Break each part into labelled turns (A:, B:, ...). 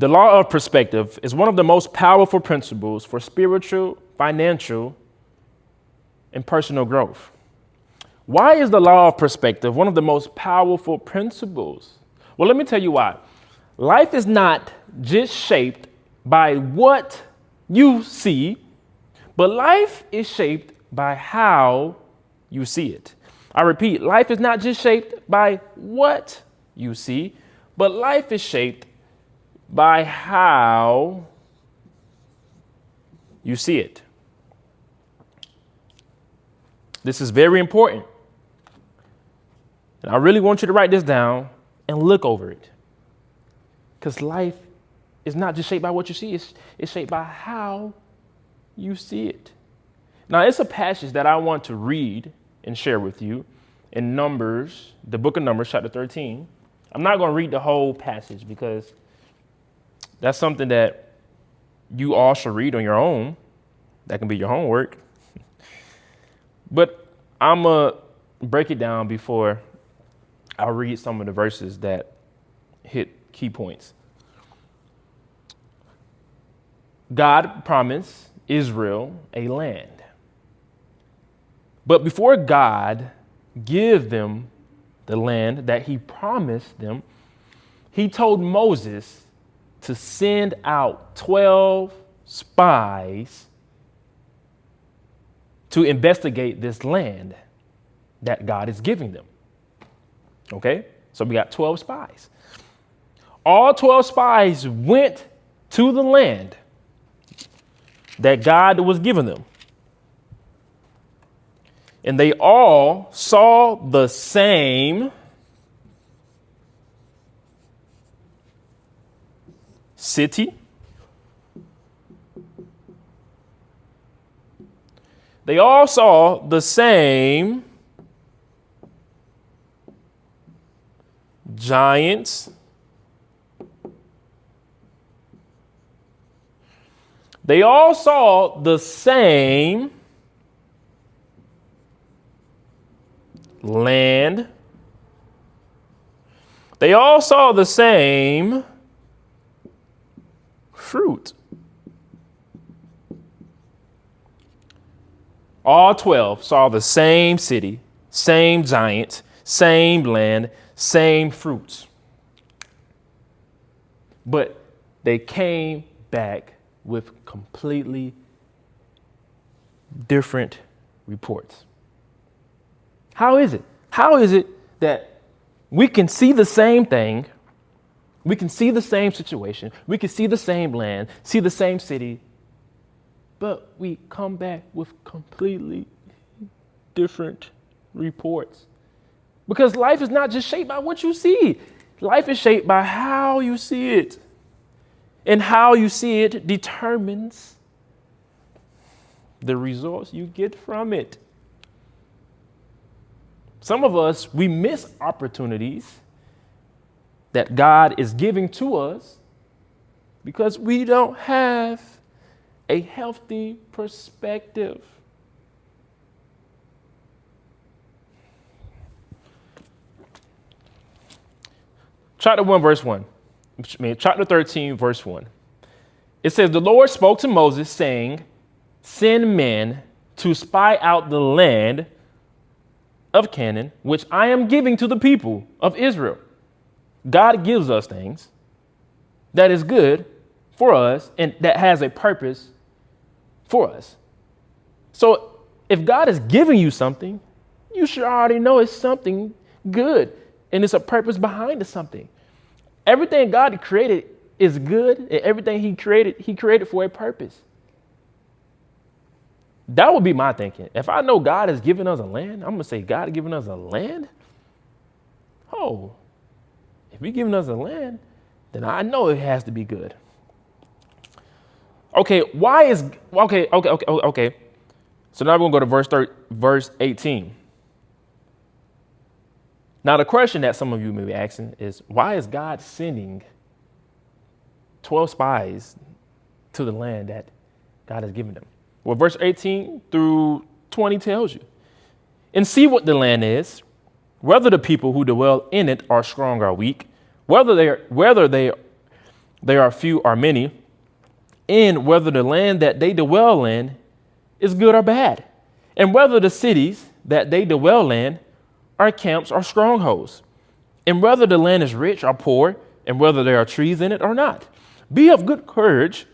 A: The law of perspective is one of the most powerful principles for spiritual, financial, and personal growth. Why is the law of perspective one of the most powerful principles? Well, let me tell you why. Life is not just shaped by what you see, but life is shaped by how you see it. I repeat, life is not just shaped by what you see, but life is shaped by how you see it. This is very important. And I really want you to write this down and look over it. Because life is not just shaped by what you see, it's shaped by how you see it. Now, it's a passage that I want to read and share with you in Numbers, the book of Numbers, chapter 13. I'm not going to read the whole passage because that's something that you all should read on your own. That can be your homework. But I'm going to break it down before I read some of the verses that hit key points. God promised Israel a land. But before God gave them the land that he promised them, he told Moses to send out 12 spies to investigate this land that God is giving them. Okay, so we got 12 spies. All 12 spies went to the land that God was giving them. And they all saw the same city. They all saw the same giants. They all saw the same land. They all saw the same fruit. All 12 saw the same city, same giants, same land, same fruits. But they came back with completely different reports. How is it? How is it that we can see the same thing, we can see the same situation, we can see the same land, see the same city, but we come back with completely different reports? Because life is not just shaped by what you see. Life is shaped by how you see it. And how you see it determines the results you get from it. Some of us, we miss opportunities that God is giving to us because we don't have a healthy perspective. Chapter 13, verse 1. It says, the Lord spoke to Moses, saying, send men to spy out the land of Canaan, which I am giving to the people of Israel. God gives us things that is good for us and that has a purpose for us. So if God is giving you something, you should already know it's something good and it's a purpose behind it, something. Everything God created is good, and everything he created for a purpose. That would be my thinking. If I know God has given us a land, I'm going to say, God has given us a land? Oh, if he's giving us a land, then I know it has to be good. Okay, okay. So now we're going to go to verse 18. Now, the question that some of you may be asking is, why is God sending 12 spies to the land that God has given them? Well, verse 18 through 20 tells you. And see what the land is, whether the people who dwell in it are strong or weak, whether there are few or many, and whether the land that they dwell in is good or bad, and whether the cities that they dwell in are camps or strongholds, and whether the land is rich or poor, and whether there are trees in it or not. Be of good courage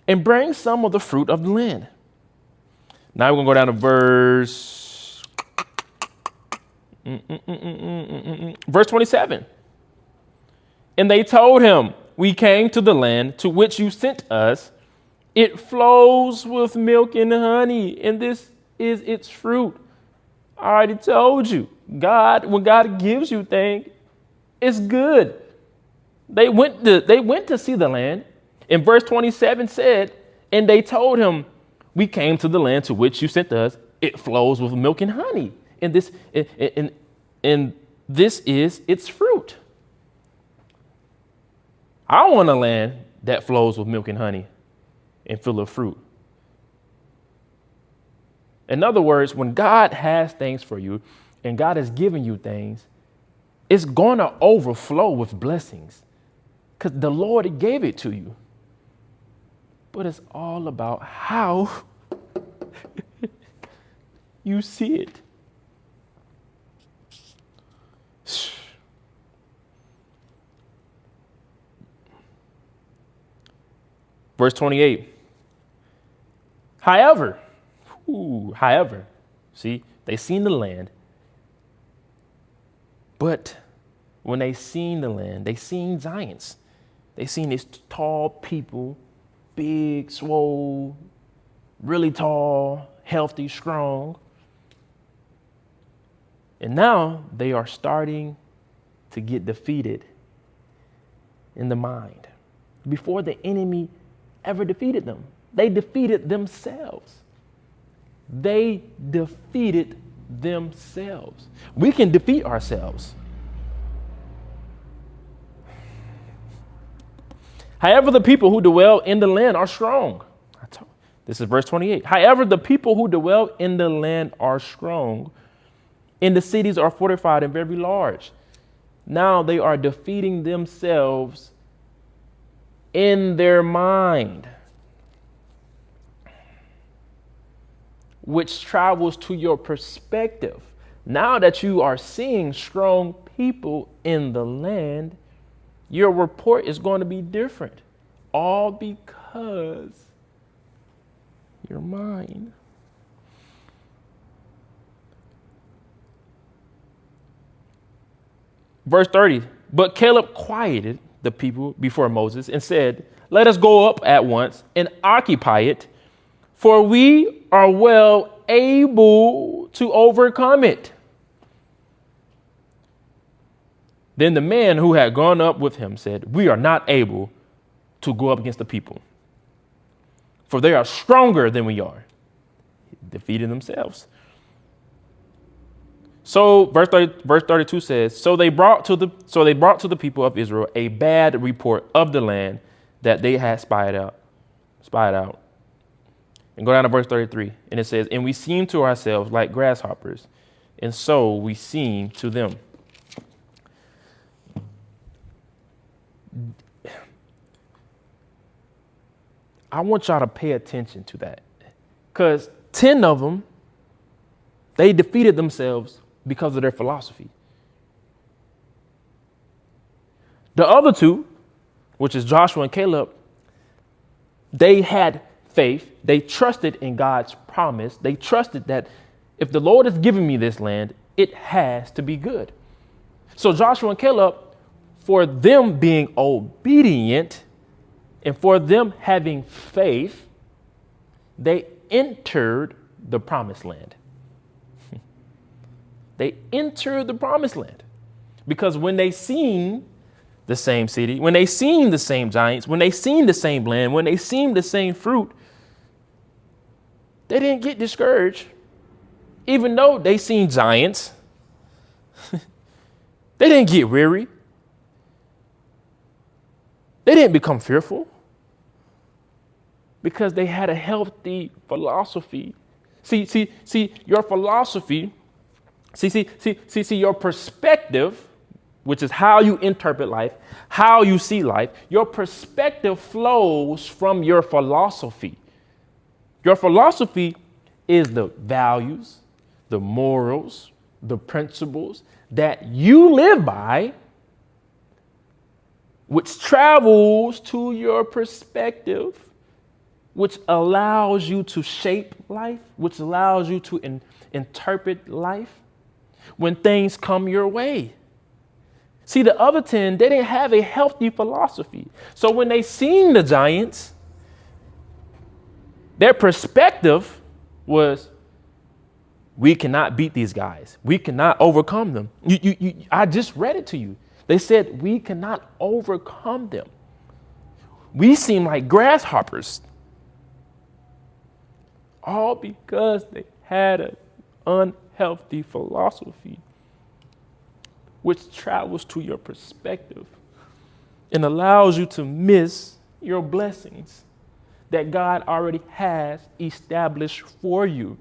A: and bring some of the fruit of the land. Now we're going to go down to verse 27. And they told him, we came to the land to which you sent us. It flows with milk and honey, and this is its fruit. I already told you, when God gives you things, it's good. They went to see the land. And verse 27 said, and they told him, we came to the land to which you sent us. It flows with milk and honey, and this is its fruit. I want a land that flows with milk and honey and full of fruit. In other words, when God has things for you and God has given you things, it's going to overflow with blessings because the Lord gave it to you. But it's all about how you see it. Verse 28. However, see, they seen the land, but when they seen the land, they seen giants. They seen these tall people, big, swole, really tall, healthy, strong. And now they are starting to get defeated in the mind. Before the enemy ever defeated them, they defeated themselves. They defeated themselves. We can defeat ourselves. However, the people who dwell in the land are strong. This is verse 28. However, the people who dwell in the land are strong, and the cities are fortified and very large. Now they are defeating themselves in their mind, which travels to your perspective. Now that you are seeing strong people in the land, your report is going to be different, all because your mind. Verse 30, but Caleb quieted the people before Moses and said, let us go up at once and occupy it, for we are well able to overcome it. Then the man who had gone up with him said, we are not able to go up against the people, for they are stronger than we are. Defeating themselves. So verse 32 says, so they brought to the people of Israel a bad report of the land that they had spied out. And go down to verse 33, and it says, and we seem to ourselves like grasshoppers, and so we seem to them. I want y'all to pay attention to that, because 10 of them, they defeated themselves because of their philosophy. The other two, which is Joshua and Caleb, they had faith. They trusted in God's promise. They trusted that if the Lord has given me this land, it has to be good. So Joshua and Caleb, for them being obedient and for them having faith, they entered the promised land. They entered the promised land because when they seen the same city, when they seen the same giants, when they seen the same land, when they seen the same fruit, they didn't get discouraged. Even though they seen giants, they didn't get weary. They didn't become fearful because they had a healthy philosophy. See, your philosophy, your perspective, which is how you interpret life, how you see life, your perspective flows from your philosophy. Your philosophy is the values, the morals, the principles that you live by, which travels to your perspective, which allows you to shape life, which allows you to interpret life when things come your way. See, the other 10, they didn't have a healthy philosophy. So when they seen the giants, their perspective was, we cannot beat these guys. We cannot overcome them. I just read it to you. They said, we cannot overcome them. We seem like grasshoppers. All because they had an unhealthy philosophy, which travels to your perspective and allows you to miss your blessings that God already has established for you.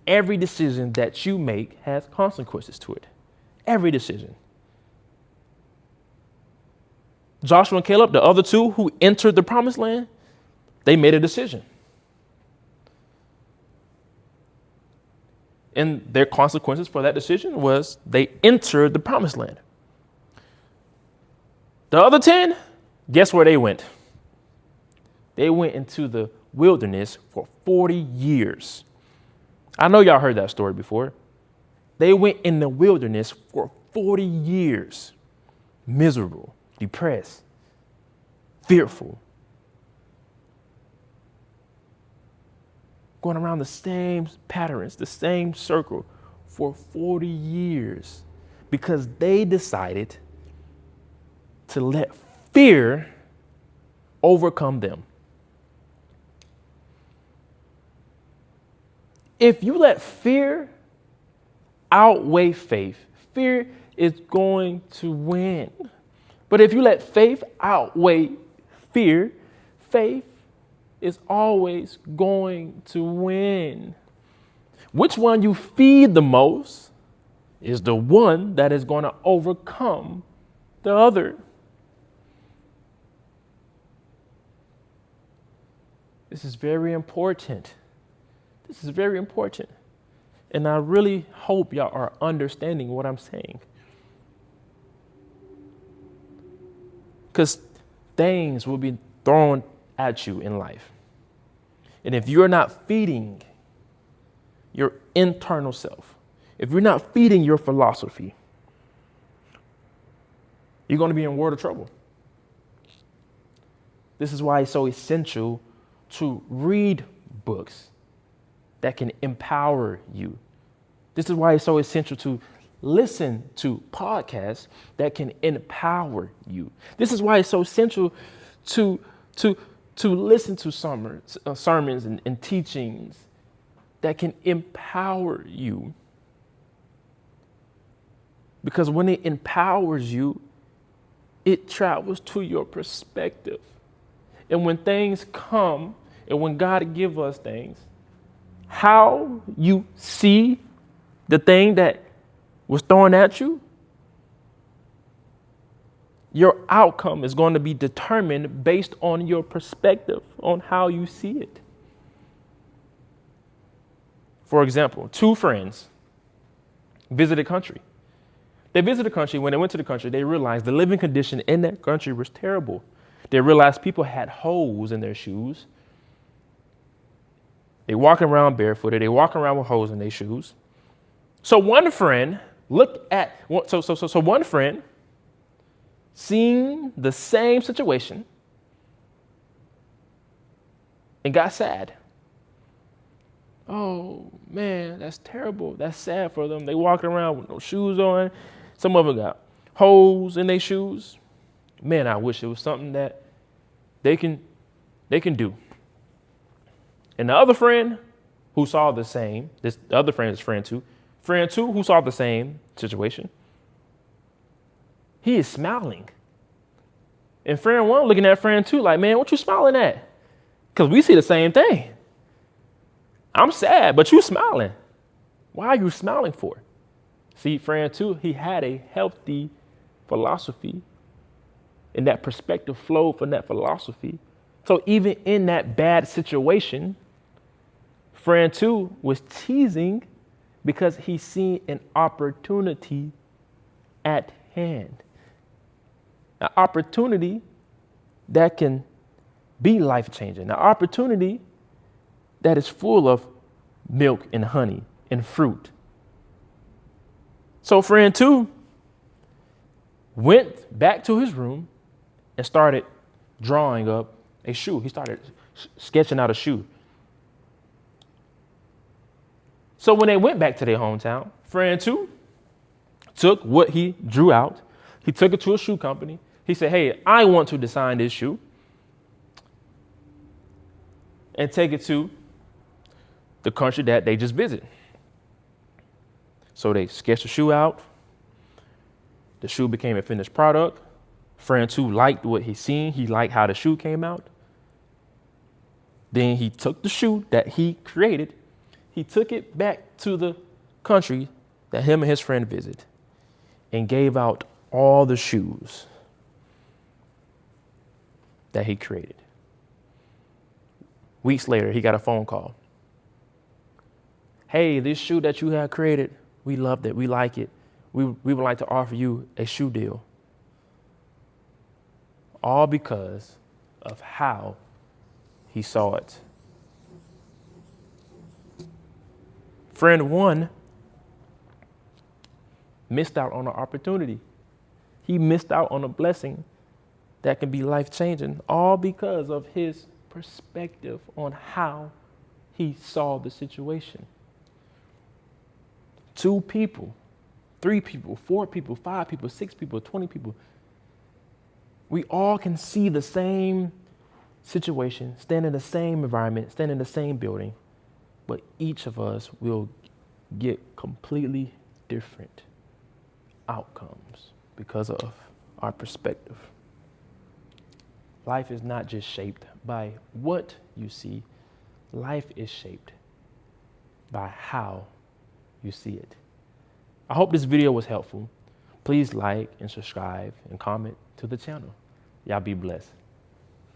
A: Every decision that you make has consequences to it. Every decision. Joshua and Caleb, the other two who entered the promised land, they made a decision. And their consequences for that decision was they entered the promised land. The other 10, guess where they went? They went into the wilderness for 40 years. I know y'all heard that story before. They went in the wilderness for 40 years, miserable, depressed, fearful, going around the same patterns, the same circle for 40 years because they decided to let fear overcome them. If you let fear outweigh faith, fear is going to win. But if you let faith outweigh fear, faith is always going to win. Which one you feed the most is the one that is going to overcome the other. This is very important. This is very important. And I really hope y'all are understanding what I'm saying. Because things will be thrown at you in life. And if you're not feeding your internal self, if you're not feeding your philosophy, you're going to be in world of trouble. This is why it's so essential to read books that can empower you. This is why it's so essential to listen to podcasts that can empower you. This is why it's so essential to listen to sermons and teachings that can empower you. Because when it empowers you, it travels to your perspective. And when things come, and when God gives us things, how you see the thing that was thrown at you, your outcome is going to be determined based on your perspective, on how you see it. For example, two friends visited a country. They visited a country. When they went to the country, they realized the living condition in that country was terrible. They realized people had holes in their shoes. They walk around barefooted. They walk around with holes in their shoes. So one friend one friend seen the same situation and got sad. Oh man, that's terrible. That's sad for them. They walk around with no shoes on. Some of them got holes in their shoes. Man, I wish it was something that they can do. And the other friend who saw the same, the other friend is friend two who saw the same situation, he is smiling. And friend one looking at friend two like, man, what you smiling at? Because we see the same thing. I'm sad, but you smiling. Why are you smiling for? See, friend two, he had a healthy philosophy, and that perspective flowed from that philosophy. So even in that bad situation, friend two was teasing because he seen an opportunity at hand. An opportunity that can be life-changing. An opportunity that is full of milk and honey and fruit. So friend two went back to his room and started drawing up a shoe. He started sketching out a shoe. So when they went back to their hometown, friend two took what he drew out. He took it to a shoe company. He said, hey, I want to design this shoe and take it to the country that they just visited. So they sketched the shoe out. The shoe became a finished product. Friend two liked what he seen. He liked how the shoe came out. Then he took the shoe that he created. He took it back to the country that him and his friend visited and gave out all the shoes that he created. Weeks later, he got a phone call. Hey, this shoe that you have created, we loved it. We like it. We would like to offer you a shoe deal. All because of how he saw it. Friend one missed out on an opportunity. He missed out on a blessing that can be life-changing, all because of his perspective on how he saw the situation. 2 people, 3 people, 4 people, 5 people, 6 people, 20 people. We all can see the same situation, stand in the same environment, stand in the same building, but each of us will get completely different outcomes because of our perspective. Life is not just shaped by what you see. Life is shaped by how you see it. I hope this video was helpful. Please like and subscribe and comment to the channel. Y'all be blessed.